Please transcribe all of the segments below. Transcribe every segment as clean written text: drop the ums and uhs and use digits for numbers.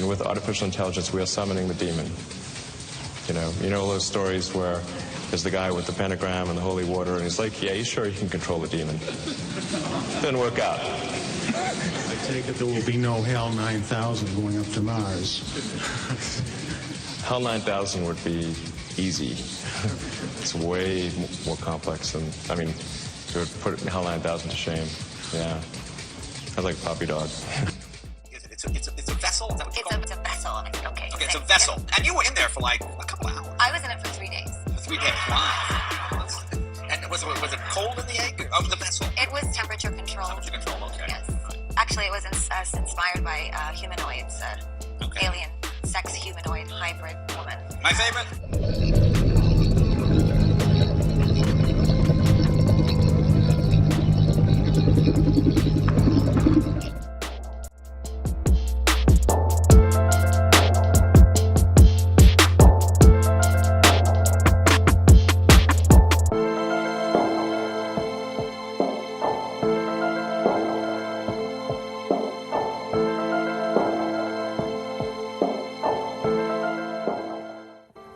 and with artificial intelligence, we are summoning the demon. You know all those stories where there's the guy with the pentagram and the holy water, and he's like, yeah, he's sure he can control the demon. Didn't work out. I take it there will be no HAL 9000 going up to Mars. HAL 9000 would be easy. It's way more complex than, it would put HAL 9000 to shame. Yeah. Sounds like a puppy dog. It's a vessel? Is that what you call it? It's a vessel. Okay, it's a vessel. And you were in there for like a couple hours. I was in it for 3 days. For 3 days, wow. And was it cold in the egg? Oh, the vessel? It was temperature controlled. Temperature controlled, okay. Yes. Actually, it was inspired by humanoids, alien sex humanoid hybrid woman. My favorite?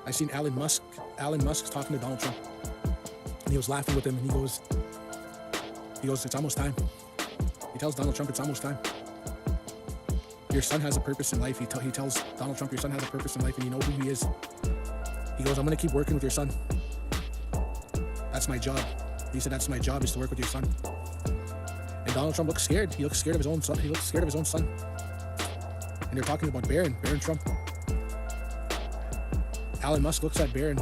I seen Elon Musk talking to Donald Trump, and he was laughing with him, and he goes, it's almost time. He tells Donald Trump it's almost time. Your son has a purpose in life. He tells Donald Trump, your son has a purpose in life, and you know who he is. He goes, I'm going to keep working with your son. That's my job. He said, that's my job, is to work with your son. And Donald Trump looks scared. He looks scared of his own son. And they're talking about Barron Trump. Elon Musk looks at Barron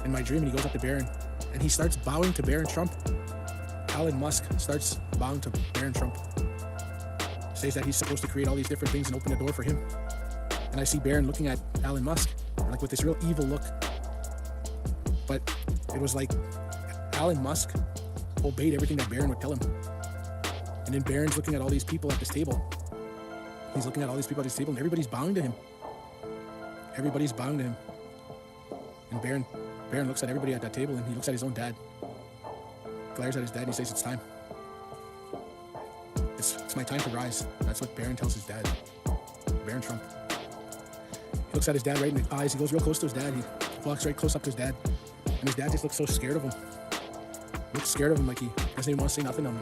in my dream, and he goes up to Barron, and he starts bowing to Barron Trump. Elon Musk starts bowing to Barron Trump. Says that he's supposed to create all these different things and open the door for him. And I see Barron looking at Elon Musk, like with this real evil look. But it was like Elon Musk obeyed everything that Barron would tell him. And then Barron's looking at all these people at this table. He's looking at all these people at this table, and everybody's bowing to him. Everybody's bowing to him. And Barron looks at everybody at that table, and he looks at his own dad. Glares at his dad, and he says, it's time. It's my time to rise. That's what Barron tells his dad. Barron Trump. He looks at his dad right in the eyes. He goes real close to his dad. He walks right close up to his dad. And his dad just looks so scared of him. He looks scared of him, like he doesn't even want to say nothing to him.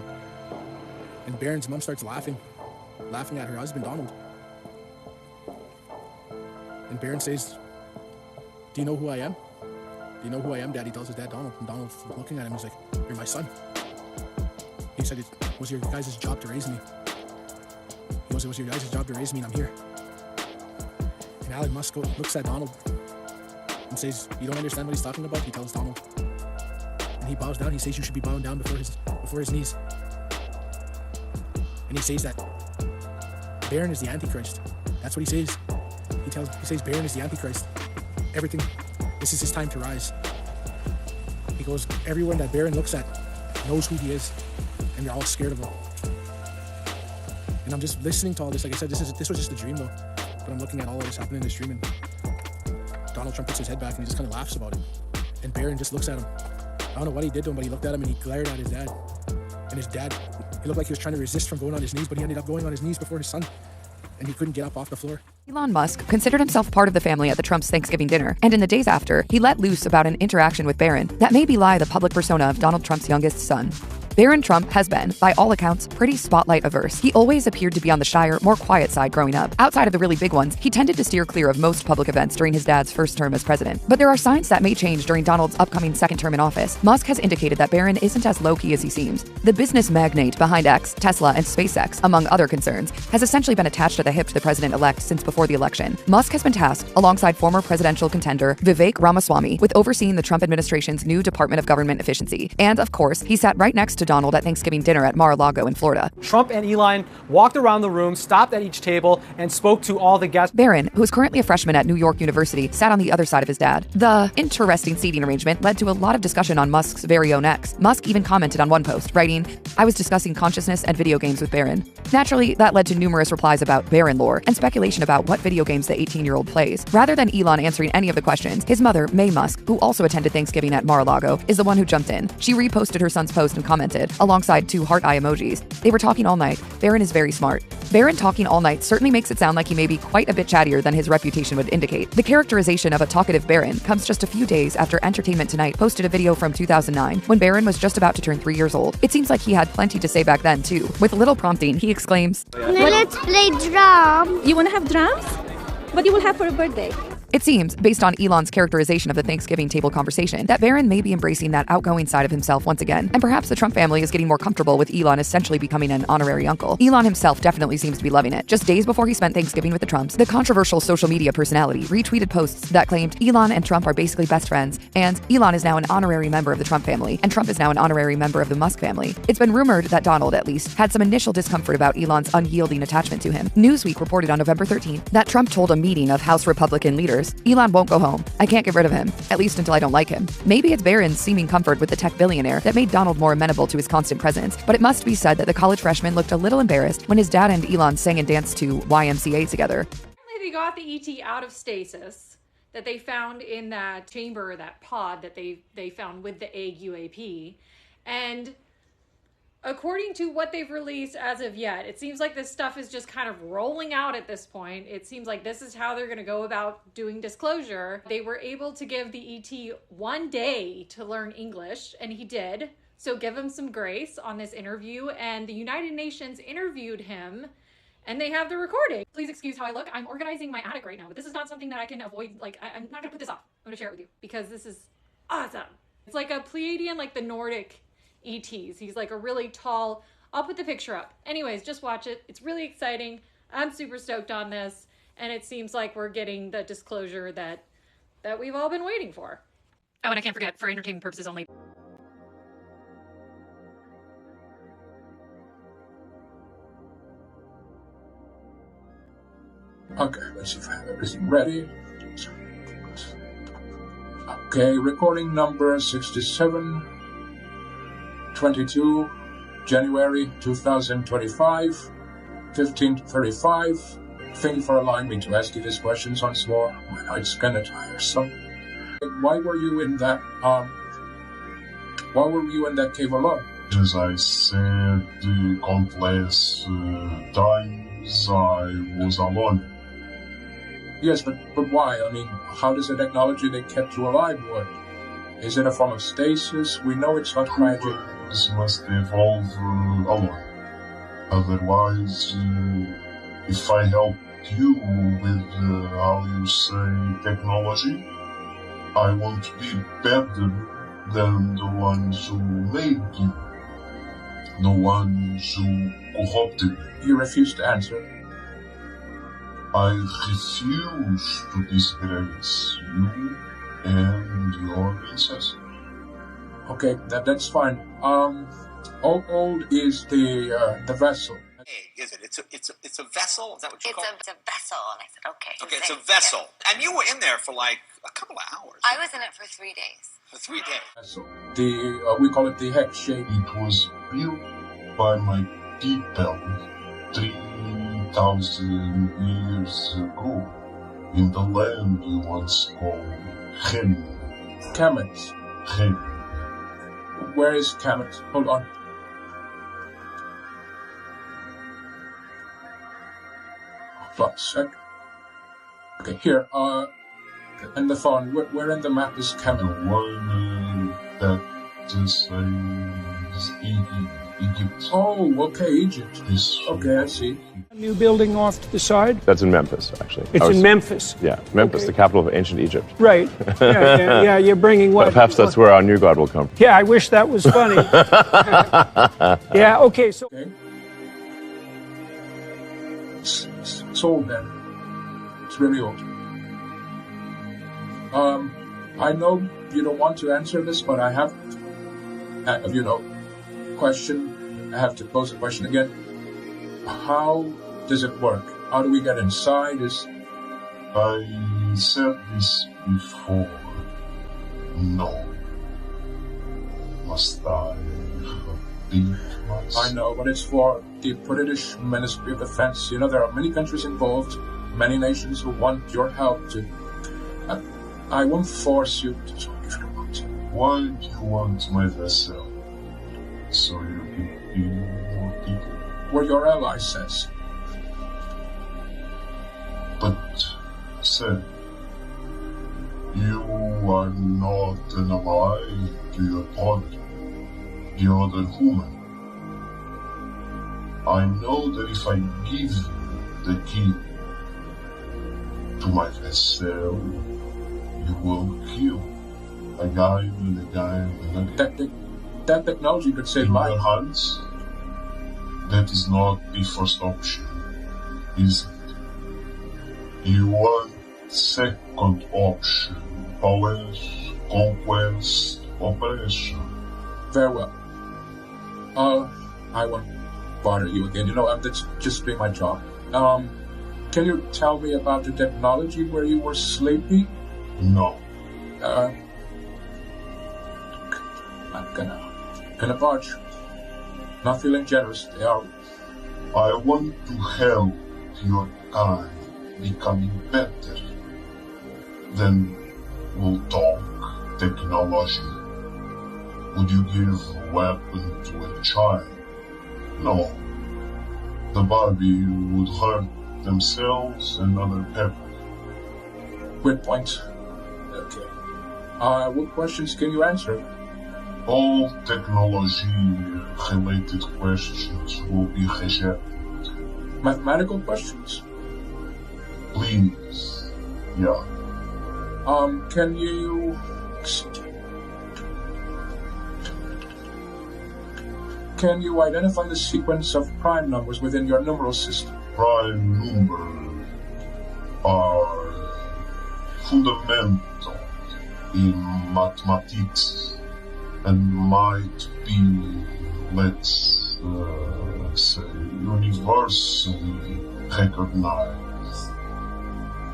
And Barron's mom starts laughing at her husband, Donald. And Barron says, do you know who I am? Do you know who I am, Dad? He tells his dad, Donald. And Donald's looking at him. He's like, you're my son. He said, it was your guys' job to raise me. He goes, it was your guys' job to raise me, and I'm here. And Elon Musk looks at Donald and says, you don't understand what he's talking about? He tells Donald. And he bows down. He says, you should be bowing down before his knees. And he says that Barron is the Antichrist. That's what he says. He says Barron is the Antichrist. Everything, this is his time to rise. He goes, everyone that Barron looks at knows who he is, and they're all scared of him. And I'm just listening to all this. Like I said, this was just a dream though. But I'm looking at all of this happening in this dream, and Donald Trump puts his head back and he just kind of laughs about it. And Barron just looks at him. I don't know what he did to him, but he looked at him and he glared at his dad. And his dad, he looked like he was trying to resist from going on his knees, but he ended up going on his knees before his son. And he couldn't get up off the floor. Elon Musk considered himself part of the family at the Trump's Thanksgiving dinner, and in the days after, he let loose about an interaction with Barron that may belie the public persona of Donald Trump's youngest son. Barron Trump has been, by all accounts, pretty spotlight averse. He always appeared to be on the shyer, more quiet side growing up. Outside of the really big ones, he tended to steer clear of most public events during his dad's first term as president. But there are signs that may change during Donald's upcoming second term in office. Musk has indicated that Barron isn't as low-key as he seems. The business magnate behind X, Tesla, and SpaceX, among other concerns, has essentially been attached at the hip to the president-elect since before the election. Musk has been tasked, alongside former presidential contender Vivek Ramaswamy, with overseeing the Trump administration's new Department of Government Efficiency. And, of course, he sat right next to Donald at Thanksgiving dinner at Mar-a-Lago in Florida. Trump and Elon walked around the room, stopped at each table, and spoke to all the guests. Barron, who is currently a freshman at New York University, sat on the other side of his dad. The interesting seating arrangement led to a lot of discussion on Musk's very own X. Musk even commented on one post, writing, "I was discussing consciousness and video games with Barron." Naturally, that led to numerous replies about Barron lore and speculation about what video games the 18-year-old plays. Rather than Elon answering any of the questions, his mother, May Musk, who also attended Thanksgiving at Mar-a-Lago, is the one who jumped in. She reposted her son's post and commented, talented, alongside 2 heart eye emojis. They were talking all night. Barron is very smart. Barron talking all night certainly makes it sound like he may be quite a bit chattier than his reputation would indicate. The characterization of a talkative Barron comes just a few days after Entertainment Tonight posted a video from 2009 when Barron was just about to turn 3 years old. It seems like he had plenty to say back then too. With a little prompting, he exclaims, Let's play drum. You want to have drums? What you will have for a birthday? It seems, based on Elon's characterization of the Thanksgiving table conversation, that Barron may be embracing that outgoing side of himself once again, and perhaps the Trump family is getting more comfortable with Elon essentially becoming an honorary uncle. Elon himself definitely seems to be loving it. Just days before he spent Thanksgiving with the Trumps, the controversial social media personality retweeted posts that claimed Elon and Trump are basically best friends, and Elon is now an honorary member of the Trump family, and Trump is now an honorary member of the Musk family. It's been rumored that Donald, at least, had some initial discomfort about Elon's unyielding attachment to him. Newsweek reported on November 13th that Trump told a meeting of House Republican leaders, Elon won't go home. I can't get rid of him, at least until I don't like him. Maybe it's Barron's seeming comfort with the tech billionaire that made Donald more amenable to his constant presence, but it must be said that the college freshman looked a little embarrassed when his dad and Elon sang and danced to YMCA together. They got the ET out of stasis that they found in that chamber, that pod that they found with the egg UAP, and according to what they've released as of yet, it seems like this stuff is just kind of rolling out at this point. It seems like this is how they're going to go about doing disclosure. They were able to give the ET 1 day to learn English, and he did. So give him some grace on this interview. And the United Nations interviewed him, and they have the recording. Please excuse how I look. I'm organizing my attic right now, but this is not something that I can avoid. Like, I'm not going to put this off. I'm going to share it with you because this is awesome. It's like a Pleiadian, like the Nordic ETs. He's like a really tall, I'll put the picture up. Anyways, just watch it. It's really exciting. I'm super stoked on this. And it seems like we're getting the disclosure that we've all been waiting for. Oh, and I can't forget, for entertainment purposes only. Okay, let's see if I have everything ready. Okay, recording number 67. 22 January 2025, 15:35. Thank you for allowing me to ask you these questions once more. My night's kinda tiresome. Why were you in that cave alone? As I said countless times, I was alone. Yes, but why? I mean, how does the technology that kept you alive work? Is it a form of stasis? We know it's not cryogenic. This must evolve alone. Otherwise, if I help you with, how you say, technology, I won't be better than the ones who made you, the ones who co-opted me. You refuse to answer. I refuse to disgrace you and your princess. Okay, that's fine. How old is the vessel? Hey, is it? It's a vessel? Is that what you call it? It's a vessel. And I said, okay. Okay, it's a vessel. Yeah. And you were in there for like a couple of hours. I was in it for 3 days. For 3 days. Vessel. We call it the hex shape. It was built by my people 3,000 years ago in the land we once called Kemet. Kemet. Kemet. Where is Kemet? Hold on. Hold on a sec. Okay, here. And the phone. Where in the map is Kemet? The one that says Egypt. Oh, okay, Egypt. Okay, I see. A new building off to the side? That's in Memphis, actually. It's in Memphis? Yeah, Memphis, Okay. the capital of ancient Egypt. Right. Yeah, you're bringing what? Perhaps that's where our new god will come from. Yeah, I wish that was funny. Yeah, okay, so... Okay. It's old then. It's really old. I know you don't want to answer this, but I have, question. I have to pose the question again. How does it work? How do we get inside? I said this before. No. Must I repeat myself? I know, but it's for the British Ministry of Defense. You know, there are many countries involved, many nations who want your help to... I won't force you to talk if you don't want to. Why do you want my vessel? so you could be more people. Were your allies says? But, sir, you are not an ally to your brother, the other human. I know that if I give you the key to my vessel, you will kill a guy and a guy and a guy. That technology could save in my your hands. That is not the first option, is it? You want second option, powers, conquest, operation. Very well. I won't bother you again. You know, that's just been my job. Can you tell me about the technology where you were sleepy? No. I'm gonna barge you. Not feeling generous, they are. I want to help your kind becoming better. Then we'll talk technology. Would you give a weapon to a child? No. The baby would hurt themselves and other people. Good point. Okay. What questions can you answer? All technology-related questions will be rejected. Mathematical questions? Please. Yeah. Can you... Can you identify the sequence of prime numbers within your numeral system? Prime numbers are fundamental in mathematics and might be, let's say, universally recognized.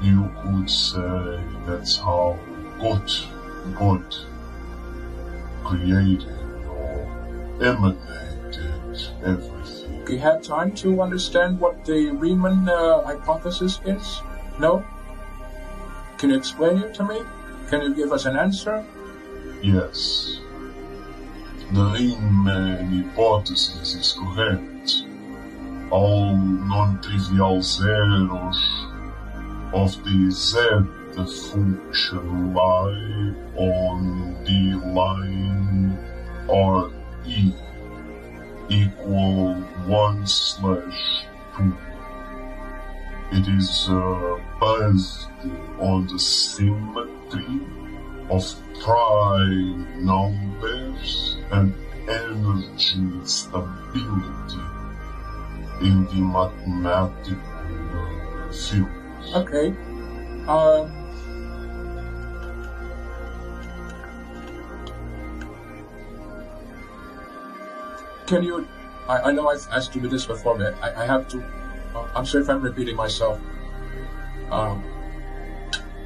You could say that's how God created or emanated everything. Do you have time to understand what the Riemann hypothesis is? No? Can you explain it to me? Can you give us an answer? Yes. The Riemann hypothesis is correct. All non-trivial zeros of the Z function lie on the line RE equal 1/2. It is based on the symmetry of prime numbers and energy stability in the mathematical field. Okay. Can you... I know I've asked you this before, but I have to... I'm sorry if I'm repeating myself.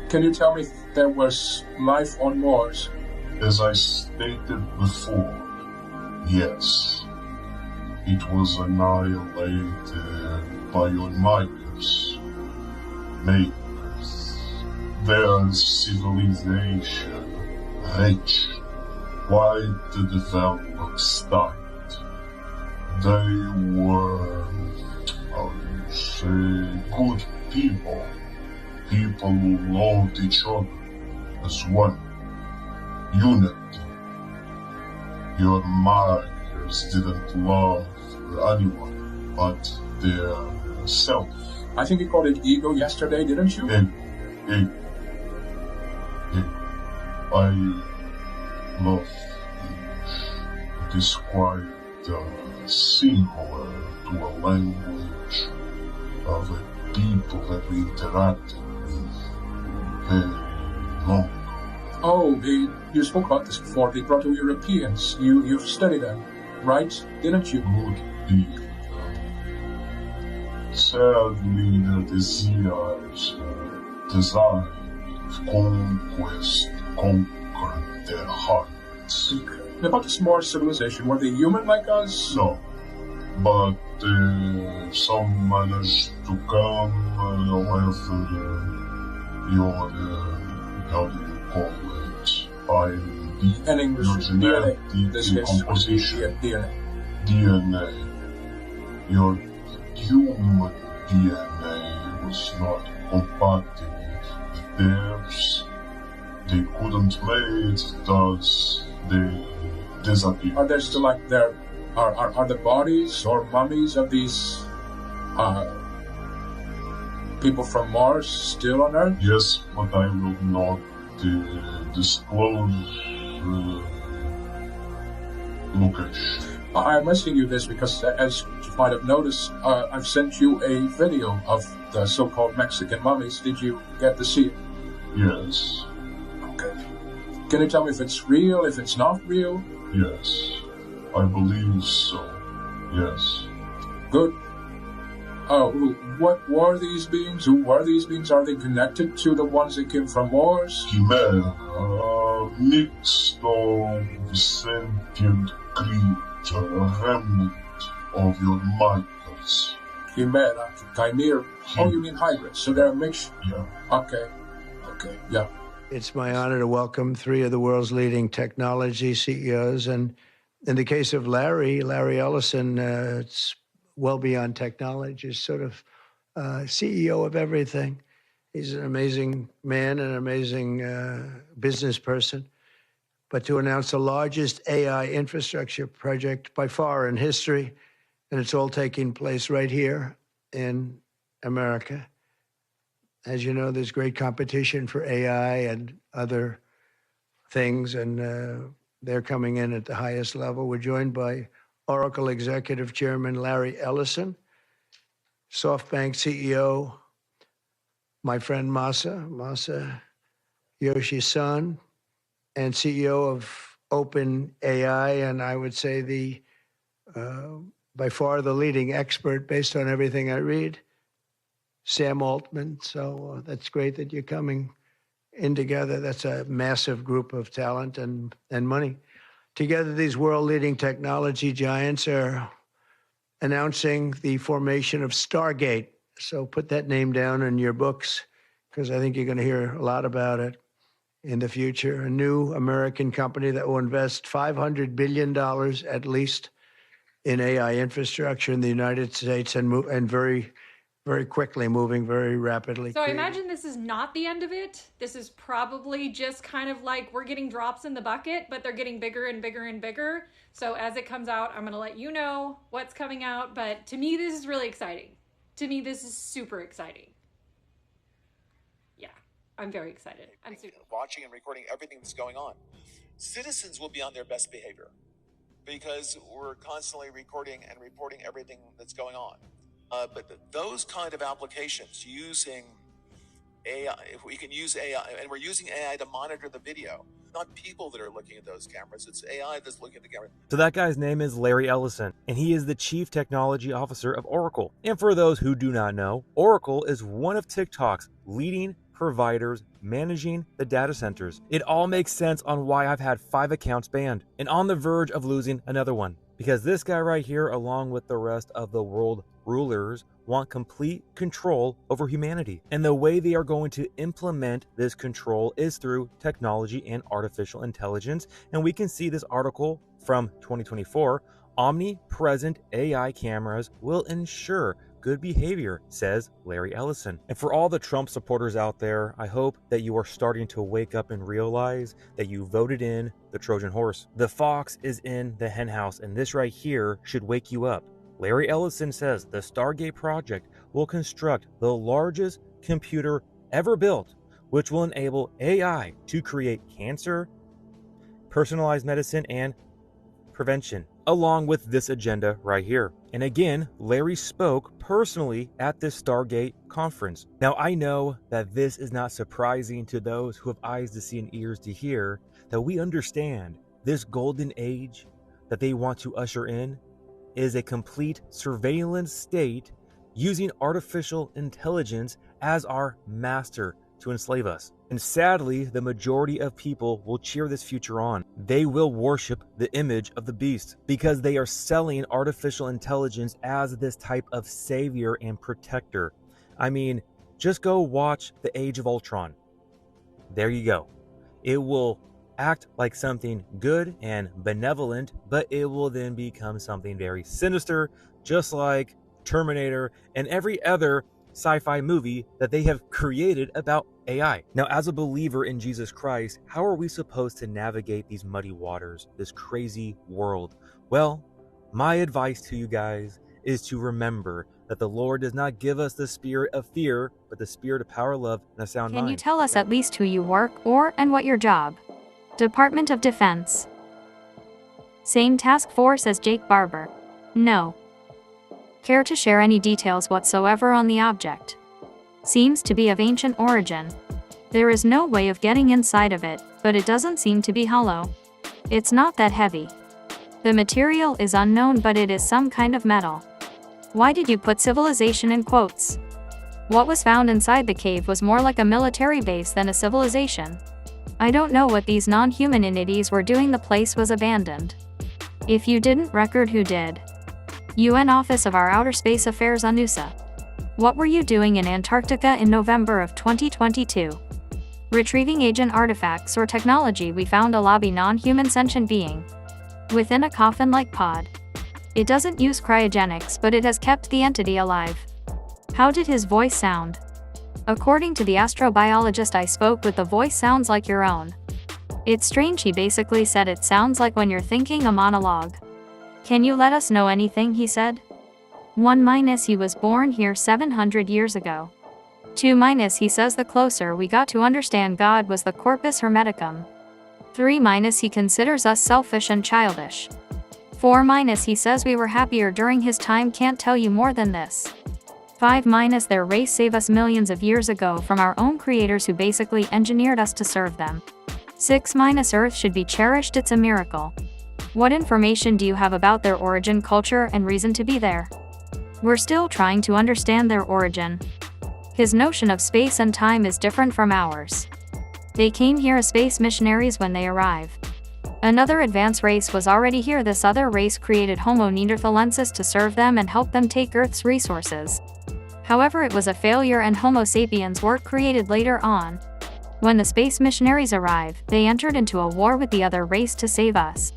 Can you tell me if there was life on Mars? As I stated before, yes. It was annihilated by your makers. Their civilization reached quite the developed state. They were, how do you say, good people. People who loved each other as one. Unity. Your makers didn't love anyone but their self. I think you called it ego yesterday, didn't you? Ego. I love English. It is quite similar to a language of a people that we interacted with very long ago. Oh, you spoke about this before, the Proto-Europeans. You've studied them, right? Didn't you? Good people. Sadly, the desires of conquest conquered their hearts. About this Mars civilization, were they human like us? No, but some managed to come, however, how do you call it? By in English, your genetic DNA. This is decomposition. DNA. DNA. Your human DNA was not compatible with theirs. They couldn't mate, thus they disappeared. Are there still like there are the bodies or mummies of these people from Mars still on Earth? Yes, but I will not disclose location. I'm asking you this because, as you might have noticed, I've sent you a video of the so-called Mexican mummies. Did you get to see it? Yes. Okay. Can you tell me if it's real, if it's not real? Yes. I believe so. Yes. Good. What were these beings? Who were these beings? Are they connected to the ones that came from Mars? Chimera, mixed of sentient creature, a remnant of your miters. Chimera, chimera. Oh, you mean hybrids? So they're a mix? Yeah. Okay, yeah. It's my honor to welcome three of the world's leading technology CEOs. And in the case of Larry Ellison, it's well beyond technology. He's sort of CEO of everything. He's an amazing man, an amazing business person. But to announce the largest AI infrastructure project by far in history, and it's all taking place right here in America. As you know, there's great competition for AI and other things, and they're coming in at the highest level. We're joined by Oracle Executive Chairman Larry Ellison, SoftBank CEO, my friend Masa Yoshi-san, and CEO of OpenAI, and I would say the by far the leading expert based on everything I read, Sam Altman. So that's great that you're coming in together. That's a massive group of talent and money. Together, these world-leading technology giants are announcing the formation of Stargate. So put that name down in your books, because I think you're going to hear a lot about it in the future. A new American company that will invest $500 billion at least in AI infrastructure in the United States, and very, very quickly, moving very rapidly. So I imagine this is not the end of it. This is probably just kind of like we're getting drops in the bucket, but they're getting bigger and bigger and bigger. So as it comes out, I'm going to let you know what's coming out. But to me, this is really exciting. To me, this is super exciting. Yeah, I'm very excited. I'm super watching and recording everything that's going on. Citizens will be on their best behavior because we're constantly recording and reporting everything that's going on. But those kind of applications using AI, if we can use AI, and we're using AI to monitor the video, not people that are looking at those cameras, it's AI that's looking at the camera. So that guy's name is Larry Ellison, and he is the Chief Technology Officer of Oracle. And for those who do not know, Oracle is one of TikTok's leading providers managing the data centers. It all makes sense on why I've had 5 accounts banned and on the verge of losing another one. Because this guy right here, along with the rest of the world rulers, want complete control over humanity. And the way they are going to implement this control is through technology and artificial intelligence. And we can see this article from 2024. Omnipresent AI cameras will ensure good behavior, says Larry Ellison. And for all the Trump supporters out there, I hope that you are starting to wake up and realize that you voted in the Trojan horse. The fox is in the henhouse, and this right here should wake you up. Larry Ellison says the Stargate project will construct the largest computer ever built, which will enable AI to create cancer, personalized medicine, and prevention, along with this agenda right here. And again, Larry spoke personally at this Stargate conference. Now, I know that this is not surprising to those who have eyes to see and ears to hear, that we understand this golden age that they want to usher in is a complete surveillance state using artificial intelligence as our master to enslave us. And sadly, the majority of people will cheer this future on. They will worship the image of the beast because they are selling artificial intelligence as this type of savior and protector. I mean, just go watch The Age of Ultron. There you go. It will act like something good and benevolent, but it will then become something very sinister, just like Terminator and every other sci-fi movie that they have created about AI. Now, as a believer in Jesus Christ, how are we supposed to navigate these muddy waters, this crazy world? Well, my advice to you guys is to remember that the Lord does not give us the spirit of fear, but the spirit of power, love, and a sound mind. Can you tell us at least who you work for and what your job? Department of Defense. Same task force as Jake Barber? No. Care to share any details whatsoever on the object? Seems to be of ancient origin. There is no way of getting inside of it, but it doesn't seem to be hollow. It's not that heavy. The material is unknown, but it is some kind of metal. Why did you put civilization in quotes? What was found inside the cave was more like a military base than a civilization. I don't know what these non-human entities were doing. The place was abandoned. If you didn't record, who did? UN Office of our Outer Space Affairs UNUSA. What were you doing in Antarctica in November of 2022? Retrieving agent artifacts or technology. We found a lobby non-human sentient being within a coffin-like pod. It doesn't use cryogenics, but it has kept the entity alive. How did his voice sound? According to the astrobiologist I spoke with, the voice sounds like your own. It's strange. He basically said it sounds like when you're thinking a monologue. Can you let us know anything, he said? 1- he was born here 700 years ago. 2- he says the closer we got to understand God was the Corpus Hermeticum. 3- he considers us selfish and childish. 4- he says we were happier during his time. Can't tell you more than this. 5- their race saved us millions of years ago from our own creators who basically engineered us to serve them. 6- Earth should be cherished. It's a miracle. What information do you have about their origin, culture, and reason to be there? We're still trying to understand their origin. His notion of space and time is different from ours. They came here as space missionaries when they arrived. Another advanced race was already here. This other race created Homo neanderthalensis to serve them and help them take Earth's resources. However, it was a failure and Homo sapiens were created later on. When the space missionaries arrived, they entered into a war with the other race to save us.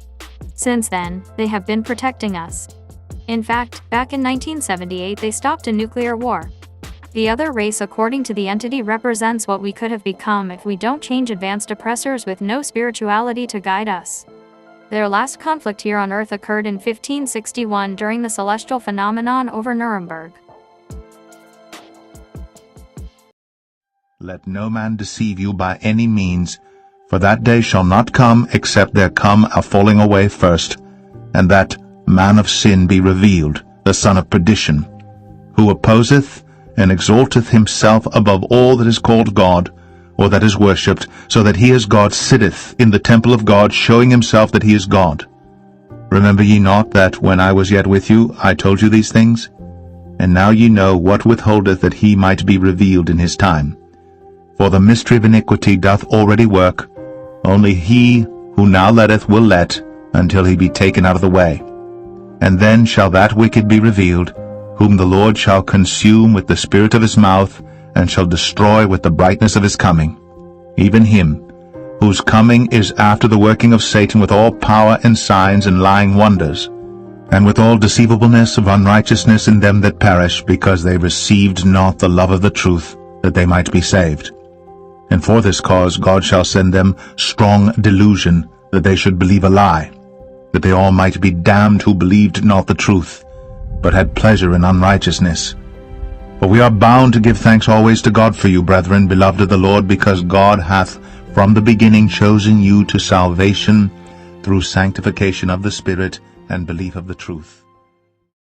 Since then, they have been protecting us. In fact, back in 1978 they stopped a nuclear war. The other race, according to the entity, represents what we could have become if we don't change. Advanced oppressors with no spirituality to guide us. Their last conflict here on Earth occurred in 1561 during the celestial phenomenon over Nuremberg. Let no man deceive you by any means, for that day shall not come except there come a falling away first, and that man of sin be revealed, the son of perdition, who opposeth and exalteth himself above all that is called God, or that is worshipped, so that he as God sitteth in the temple of God, showing himself that he is God. Remember ye not that when I was yet with you, I told you these things? And now ye know what withholdeth that he might be revealed in his time. For the mystery of iniquity doth already work, only he who now letteth will let, until he be taken out of the way. And then shall that wicked be revealed, whom the Lord shall consume with the spirit of his mouth, and shall destroy with the brightness of his coming, even him, whose coming is after the working of Satan with all power and signs and lying wonders, and with all deceivableness of unrighteousness in them that perish, because they received not the love of the truth, that they might be saved. And for this cause God shall send them strong delusion, that they should believe a lie, that they all might be damned who believed not the truth, but had pleasure in unrighteousness. For we are bound to give thanks always to God for you, brethren, beloved of the Lord, because God hath from the beginning chosen you to salvation through sanctification of the Spirit and belief of the truth.